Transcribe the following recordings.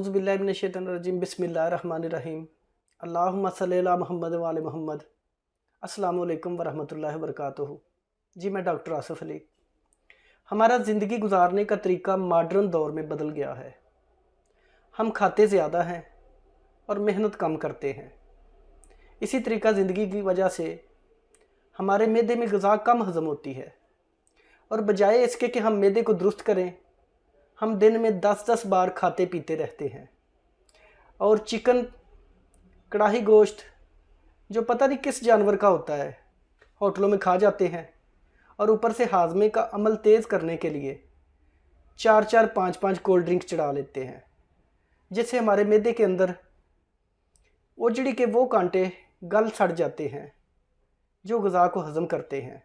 औज़ुबिल्लाहि मिनश्शैतानिर्रजीम बिस्मिल्लाहिर्रहमानिर्रहीम अल्लाहुम्मा सल्लि अला मुहम्मद व आले मुहम्मद। अस्सलामु अलैकुम व रहमतुल्लाहि व बरकातुहू। जी मैं डॉक्टर आसिफ अली। हमारा ज़िंदगी गुजारने का तरीका मॉडर्न दौर में बदल गया है। हम खाते ज़्यादा हैं और मेहनत कम करते हैं। इसी तरीका ज़िंदगी की वजह से हमारे मैदे में ग़िज़ा कम हज़म होती है और बजाय इसके कि हम मैदे को दुरुस्त करें, हम दिन में 10-10 बार खाते पीते रहते हैं और चिकन, कढ़ाई गोश्त जो पता नहीं किस जानवर का होता है होटलों में खा जाते हैं और ऊपर से हाजमे का अमल तेज़ करने के लिए 4-4 5-5 कोल्ड ड्रिंक चढ़ा लेते हैं, जिससे हमारे मैदे के अंदर ओजड़ी के वो कांटे गल सड़ जाते हैं जो ग़िज़ा को हज़म करते हैं।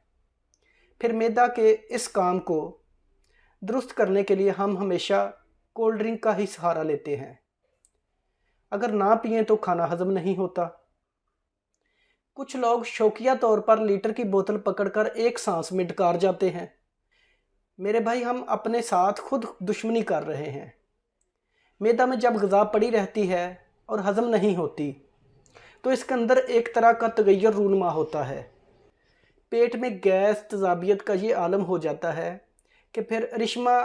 फिर मैदा के इस काम को दुरुस्त करने के लिए हम हमेशा कोल्ड ड्रिंक का ही सहारा लेते हैं। अगर ना पिएं तो खाना हज़म नहीं होता। कुछ लोग शौकिया तौर पर लीटर की बोतल पकड़कर एक सांस में डकार जाते हैं। मेरे भाई, हम अपने साथ खुद दुश्मनी कर रहे हैं। मैदा में जब ग़िज़ा पड़ी रहती है और हज़म नहीं होती तो इसके अंदर एक तरह का तगय्युर रूनुमा होता है। पेट में गैस, तेज़ाबियत का ये आलम हो जाता है कि फिर रिश्मा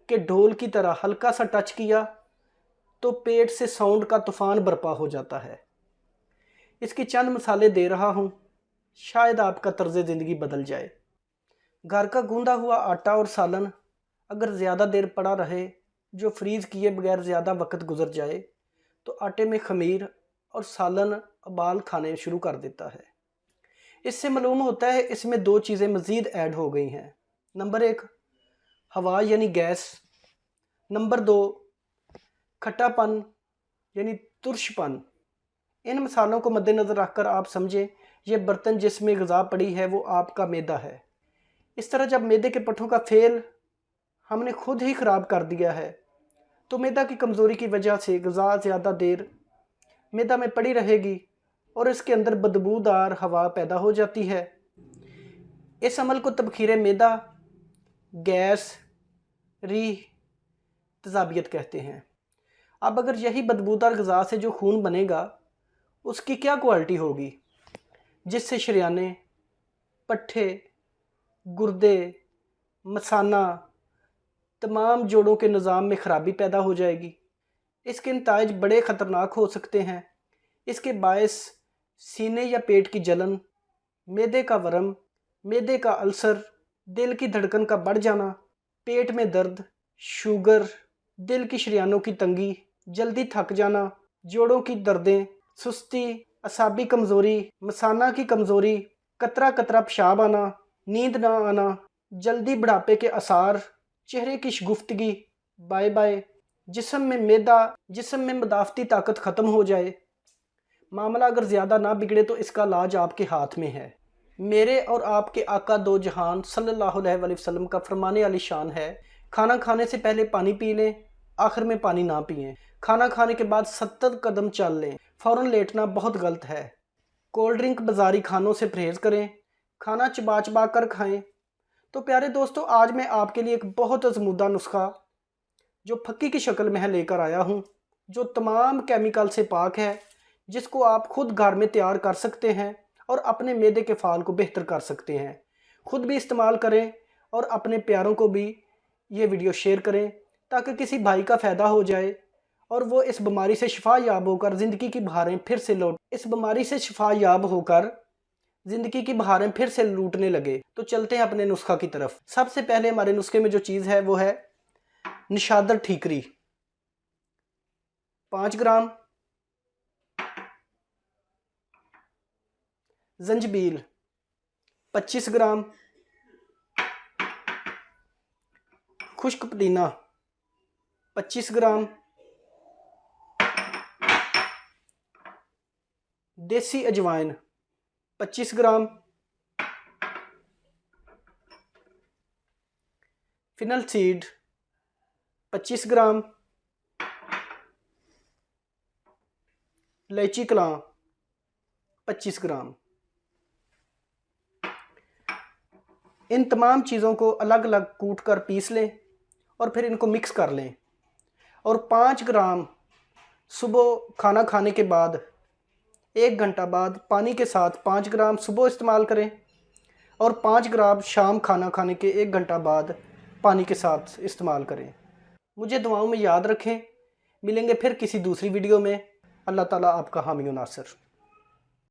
के ढोल की तरह हल्का सा टच किया तो पेट से साउंड का तूफ़ान बर्पा हो जाता है। इसकी चंद मिसालें दे रहा हूँ, शायद आपका तर्ज़ ज़िंदगी बदल जाए। घर का गूंदा हुआ आटा और सालन अगर ज़्यादा देर पड़ा रहे, जो फ्रीज़ किए बगैर ज़्यादा वक्त गुजर जाए, तो आटे में खमीर और सालन उबाल खाने शुरू कर देता है। इससे मालूम होता है इसमें 2 चीज़ें मज़ीद ऐड हो गई हैं। नंबर 1 हवा यानी गैस, नंबर 2 खट्टापन यानी तुर्शपन। इन मिसालों को मद्देनज़र रखकर आप समझें, ये बर्तन जिसमें ग़िज़ा पड़ी है वो आपका मैदा है। इस तरह जब मैदे के पट्ठों का फेल हमने खुद ही ख़राब कर दिया है तो मैदा की कमज़ोरी की वजह से ग़िज़ा ज़्यादा देर मैदा में पड़ी रहेगी और इसके अंदर बदबूदार हवा पैदा हो जाती है। इस अमल को तबखीर मैदा, गैस, रीह, तेज़ाबियत कहते हैं। अब अगर यही बदबूदार ग़िज़ा से जो खून बनेगा उसकी क्या क्वालिटी होगी, जिससे शरियाने, पट्ठे, गुर्दे, मसाना, तमाम जोड़ों के निज़ाम में ख़राबी पैदा हो जाएगी। इसके नताइज बड़े ख़तरनाक हो सकते हैं। इसके बायस सीने या पेट की जलन, मैदे का वरम, मैदे का अल्सर, दिल की धड़कन का बढ़ जाना, पेट में दर्द, शुगर, दिल की शरियानों की तंगी, जल्दी थक जाना, जोड़ों की दर्दें, सुस्ती, असाबी कमज़ोरी, मसाना की कमज़ोरी, कतरा कतरा पेशाब आना, नींद ना आना, जल्दी बुढ़ापे के आसार, चेहरे की शगुफ्तगी, बाय बाय, जिस्म में मैदा, जिस्म में मदाफ़ती ताकत ख़त्म हो जाए। मामला अगर ज़्यादा ना बिगड़े तो इसका इलाज आपके हाथ में है। मेरे और आपके आका दो जहान सल्लल्लाहु अलैहि वसल्लम का फरमाने वाली शान है, खाना खाने से पहले पानी पी लें, आखिर में पानी ना पिएं। खाना खाने के बाद 70 कदम चल लें। फ़ौरन लेटना बहुत गलत है। कोल्ड ड्रिंक बाज़ारी खानों से परहेज़ करें। खाना चबा चबा कर खाएं। तो प्यारे दोस्तों, आज मैं आपके लिए एक बहुत आज़मूदा नुस्खा जो फक्की की शक्ल में है लेकर आया हूँ, जो तमाम केमिकल से पाक है, जिसको आप खुद घर में तैयार कर सकते हैं और अपने मैदे के फ़ाल को बेहतर कर सकते हैं। खुद भी इस्तेमाल करें और अपने प्यारों को भी ये वीडियो शेयर करें ताकि किसी भाई का फ़ायदा हो जाए और वो इस बीमारी से शिफा याब होकर ज़िंदगी की बहारें फिर से लूटने लगे। तो चलते हैं अपने नुस्खा की तरफ। सबसे पहले हमारे नुस्खे में जो चीज़ है वो है निशादर ठीकरी 5 ग्राम, जंजबील 25 ग्राम, खुश्क पुदीना 25 ग्राम, देसी अजवाइन 25 ग्राम, फिनल सीड 25 ग्राम, इलायची कलां 25 ग्राम। इन तमाम चीज़ों को अलग अलग कूट कर पीस लें और फिर इनको मिक्स कर लें और 5 ग्राम صبح کھانا کھانے کے بعد 1 گھنٹہ بعد پانی کے ساتھ 5 گرام صبح استعمال کریں اور 5 گرام شام کھانا کھانے کے 1 گھنٹہ بعد پانی کے ساتھ استعمال کریں۔ مجھے دعاؤں میں یاد رکھیں۔ ملیں گے پھر کسی دوسری ویڈیو میں۔ اللہ تعالیٰ آپ کا حامی و ناصر۔